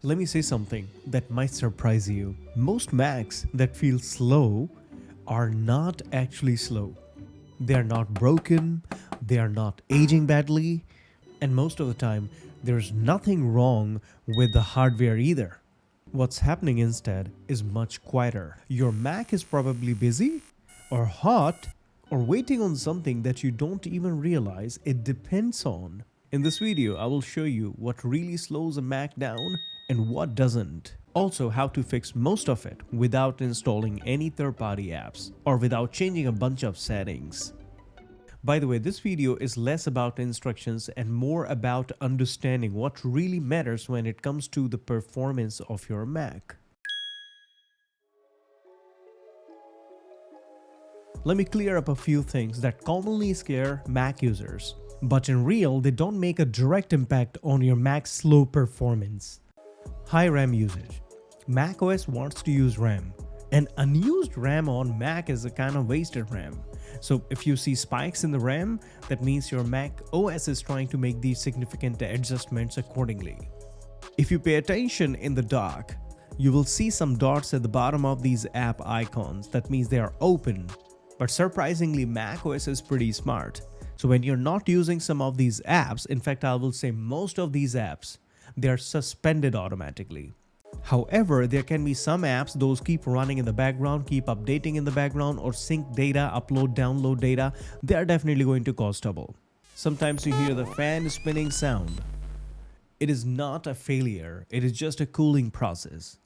Let me say something that might surprise you. Most Macs that feel slow are not actually slow. They are not broken, they are not aging badly, and most of the time, there's nothing wrong with the hardware either. What's happening instead is much quieter. Your Mac is probably busy, or hot, or waiting on something that you don't even realize it depends on. In this video, I will show you what really slows a Mac down and what doesn't. Also, how to fix most of it without installing any third-party apps or without changing a bunch of settings. By the way, this video is less about instructions and more about understanding what really matters when it comes to the performance of your Mac. Let me clear up a few things that commonly scare Mac users, but in real, they don't make a direct impact on your Mac's slow performance. High RAM usage. macOS wants to use RAM, and unused RAM on Mac is a kind of wasted RAM. So if you see spikes in the RAM, that means your Mac OS is trying to make these significant adjustments accordingly. If you pay attention in the dock, you will see some dots at the bottom of these app icons. That means they are open. But surprisingly, macOS is pretty smart. So when you're not using some of these apps, in fact, I will say most of these apps, they are suspended automatically. However, there can be some apps, those keep running in the background, keep updating in the background, or sync data, upload, download data. They are definitely going to cause trouble. Sometimes you hear the fan spinning sound. It is not a failure, it is just a cooling process.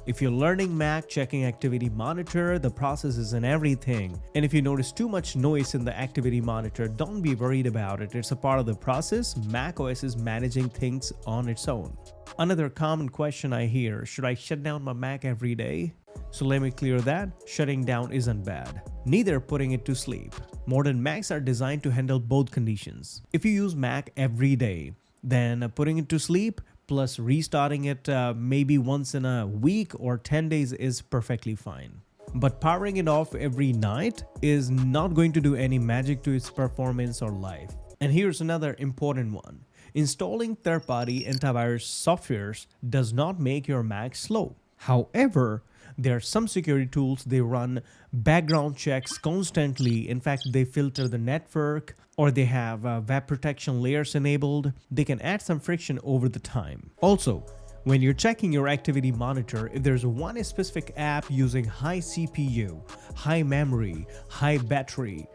If you're learning Mac, checking activity monitor, the process is in everything. And if you notice too much noise in the activity monitor, don't be worried about it. It's a part of the process. macOS is managing things on its own. Another common question I hear, should I shut down my Mac every day? So let me clear that. Shutting down isn't bad. Neither putting it to sleep. Modern Macs are designed to handle both conditions. If you use Mac every day, then putting it to sleep plus restarting it maybe once in a week or 10 days is perfectly fine. But powering it off every night is not going to do any magic to its performance or life. And here's another important one. Installing third-party antivirus softwares does not make your Mac slow. However, there are some security tools, they run background checks constantly. In fact, they filter the network or they have web protection layers enabled. They can add some friction over the time. Also, when you're checking your activity monitor, if there's one specific app using high CPU, high memory, high battery,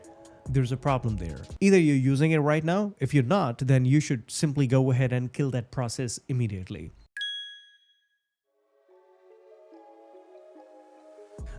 there's a problem there. Either you're using it right now. If you're not, then you should simply go ahead and kill that process immediately.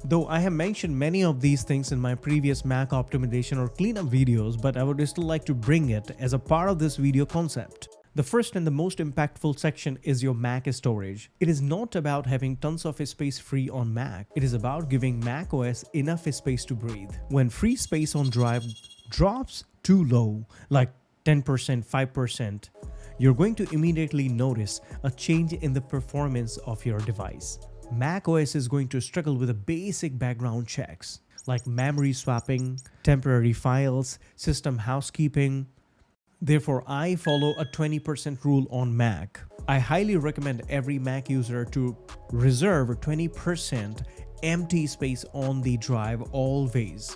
Though I have mentioned many of these things in my previous Mac optimization or cleanup videos, but I would still like to bring it as a part of this video concept. The first and the most impactful section is your Mac storage. It is not about having tons of space free on Mac. It is about giving macOS enough space to breathe. When free space on drive drops too low, like 10%, 5%, you're going to immediately notice a change in the performance of your device. macOS is going to struggle with the basic background checks like memory swapping, temporary files, system housekeeping. Therefore, I follow a 20% rule on Mac. I highly recommend every Mac user to reserve 20% empty space on the drive always.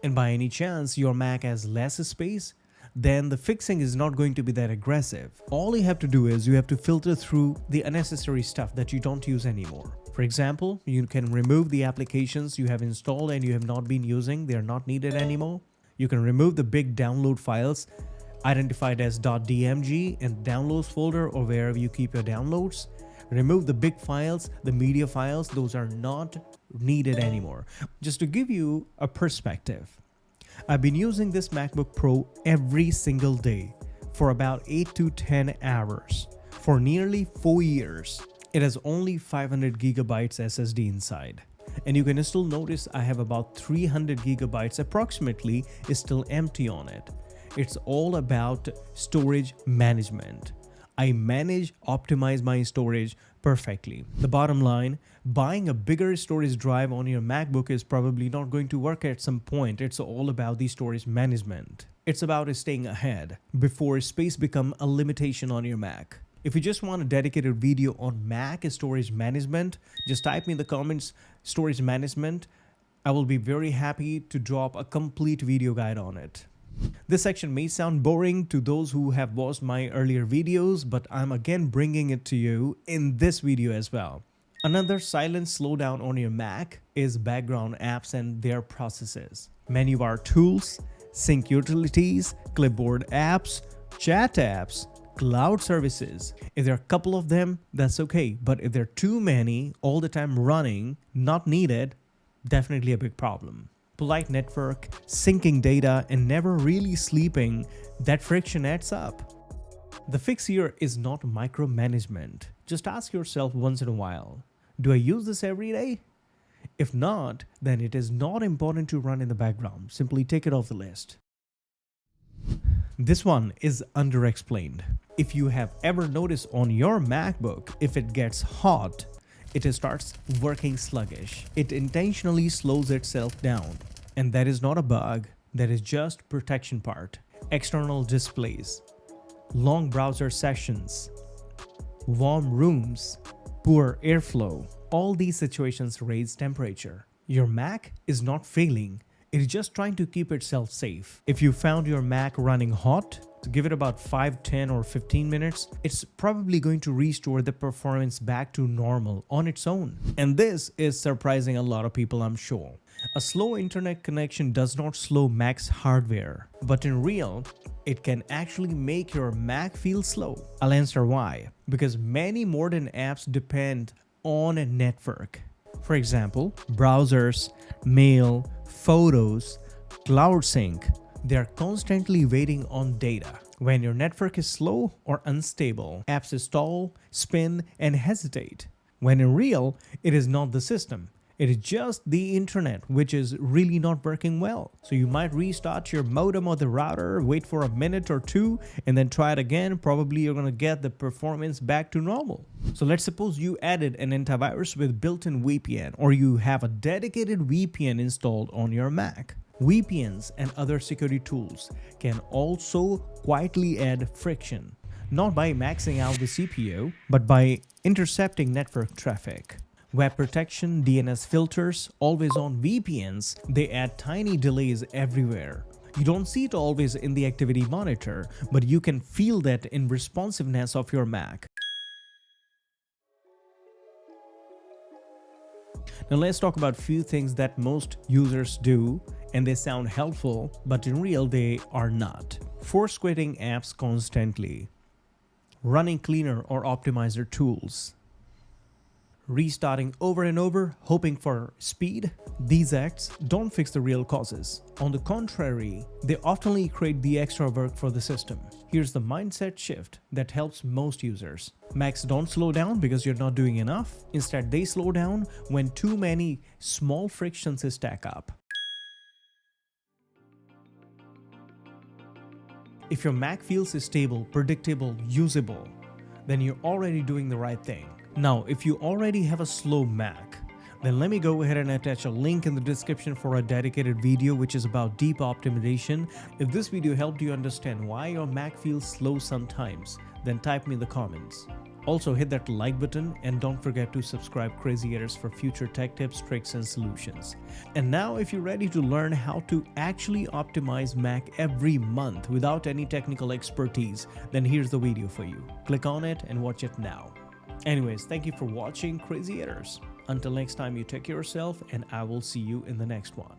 And by any chance your Mac has less space, then the fixing is not going to be that aggressive. All you have to do is you have to filter through the unnecessary stuff that you don't use anymore. For example, you can remove the applications you have installed and you have not been using, they are not needed anymore. You can remove the big download files identified as .dmg in downloads folder or wherever you keep your downloads. Remove the big files, the media files, those are not needed anymore. Just to give you a perspective, I've been using this MacBook Pro every single day for about 8 to 10 hours for nearly 4 years. It has only 500 gigabytes SSD inside. And you can still notice I have about 300 gigabytes approximately is still empty on it. It's all about storage management. I optimize my storage perfectly. The bottom line, buying a bigger storage drive on your MacBook is probably not going to work at some point. It's all about the storage management. It's about staying ahead before space becomes a limitation on your Mac. If you just want a dedicated video on Mac storage management, just type me in the comments storage management. I will be very happy to drop a complete video guide on it. This section may sound boring to those who have watched my earlier videos, but I'm again bringing it to you in this video as well. Another silent slowdown on your Mac is background apps and their processes. Menu bar tools, sync utilities, clipboard apps, chat apps, cloud services. If there are a couple of them, that's okay. But if there are too many all the time running, not needed, definitely a big problem. Polite network, syncing data, and never really sleeping, that friction adds up. The fix here is not micromanagement. Just ask yourself once in a while, do I use this every day? If not, then it is not important to run in the background. Simply take it off the list. This one is underexplained. If you have ever noticed on your MacBook, if it gets hot, it starts working sluggish. It intentionally slows itself down. And that is not a bug, that is just protection part. External displays, long browser sessions, warm rooms, poor airflow. All these situations raise temperature. Your Mac is not failing. It is just trying to keep itself safe. If you found your Mac running hot, give it about 5, 10 or 15 minutes, it's probably going to restore the performance back to normal on its own. And this is surprising a lot of people, I'm sure. A slow internet connection does not slow Mac's hardware, but in real, it can actually make your Mac feel slow. I'll answer why. Because many modern apps depend on a network. For example, browsers, mail, photos, cloud sync, they are constantly waiting on data. When your network is slow or unstable, apps stall, spin, and hesitate. When in real, it is not the system. It is just the internet, which is really not working well. So you might restart your modem or the router, wait for a minute or two, and then try it again. Probably you're going to get the performance back to normal. So let's suppose you added an antivirus with built-in VPN, or you have a dedicated VPN installed on your Mac. VPNs and other security tools can also quietly add friction, not by maxing out the CPU, but by intercepting network traffic. Web protection, DNS filters, always-on VPNs, they add tiny delays everywhere. You don't see it always in the activity monitor, but you can feel that in responsiveness of your Mac. Now let's talk about a few things that most users do, and they sound helpful, but in real they are not. Force quitting apps constantly. Running cleaner or optimizer tools. Restarting over and over, hoping for speed. These acts don't fix the real causes. On the contrary, they often create the extra work for the system. Here's the mindset shift that helps most users. Macs don't slow down because you're not doing enough. Instead, they slow down when too many small frictions stack up. If your Mac feels stable, predictable, usable, then you're already doing the right thing. Now, if you already have a slow Mac, then let me go ahead and attach a link in the description for a dedicated video which is about deep optimization. If this video helped you understand why your Mac feels slow sometimes, then type me in the comments. Also hit that like button and don't forget to subscribe Crazy Editors for future tech tips, tricks, and solutions. And now if you're ready to learn how to actually optimize Mac every month without any technical expertise, then here's the video for you. Click on it and watch it now. Anyways, thank you for watching Crazy Editors. Until next time, you take care of yourself and I will see you in the next one.